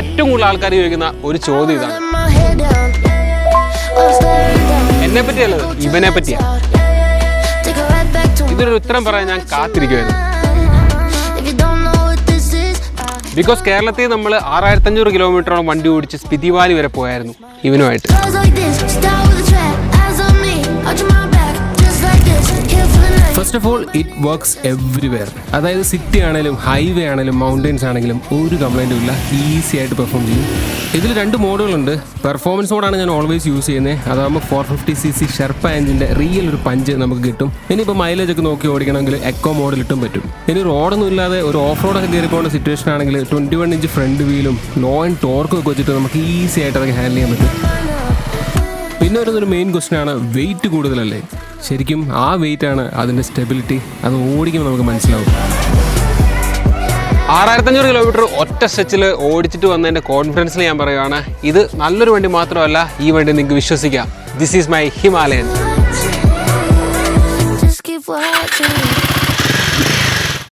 ഏറ്റവും കൂടുതൽ ആൾക്കാർ ചോദിക്കുന്ന ഒരു ചോദ്യം ഇതാണ്. എന്നെ പറ്റിയല്ലത്, ഇവനെ പറ്റിയാ. ഇതിനൊരു ഉത്തരം പറയാൻ ഞാൻ കാത്തിരിക്കുമായിരുന്നു. ബിക്കോസ് കേരളത്തിൽ നമ്മൾ 6500 കിലോമീറ്ററോളം വണ്ടി ഓടിച്ച് സ്പിതി വാലി വരെ പോയായിരുന്നു ഇവനുമായിട്ട്. First of all it works everywhere. അതായത് സിറ്റി ആണെങ്കിലും ഹൈവേ ആണെങ്കിലും മൗണ്ടൻസ് ആണെങ്കിലും ഒരു കംപ്ലൈൻറ്റും ഇല്ല, ഈസി ആയിട്ട് പെർഫോം ചെയ്യും. ഇതിൽ 2 മോഡുകളുണ്ട്. പെർഫോമൻസ് മോഡാണ് ഞാൻ ഓൾവേസ് യൂസ് ചെയ്യുന്നത്. അതാകുമ്പോൾ 450cc ഷെർപ്പ എഞ്ചിൻ്റെ റിയൽ ഒരു പഞ്ച് നമുക്ക് കിട്ടും. ഇനിയിപ്പോൾ മൈലേജ് ഒക്കെ നോക്കി ഓടിക്കണമെങ്കിൽ എക്കോ മോഡിലിട്ടും പറ്റും. ഇനി റോഡൊന്നും ഇല്ലാതെ ഒരു ഓഫ് റോഡൊക്കെ കയറി പോകുന്ന സിറ്റുവേഷൻ ആണെങ്കിൽ 21 ഇഞ്ച് ഫ്രണ്ട് വീലും ലോ ആൻഡ് ടോർക്കും ഒക്കെ വെച്ചിട്ട് നമുക്ക് ഈസി ആയിട്ട് അതൊക്കെ ഹാൻഡിൽ ചെയ്യാൻ പറ്റും. പിന്നെ വരുന്നൊരു മെയിൻ ക്വസ്റ്റ്യനാണ്, വെയിറ്റ് കൂടുതലല്ലേ? ശരിക്കും ആ വെയിറ്റ് ആണ് അതിൻ്റെ സ്റ്റെബിലിറ്റി. അത് ഓടിക്കുമ്പോൾ നമുക്ക് മനസ്സിലാവും. 6500 കിലോമീറ്റർ ഒറ്റ സ്ട്രെച്ചിൽ ഓടിച്ചിട്ട് വന്നതിൻ്റെ കോൺഫിഡൻസിൽ ഞാൻ പറയുകയാണ്, ഇത് നല്ലൊരു വണ്ടി മാത്രമല്ല, ഈ വണ്ടി നിങ്ങൾക്ക് വിശ്വസിക്കാം. This is my Himalayan.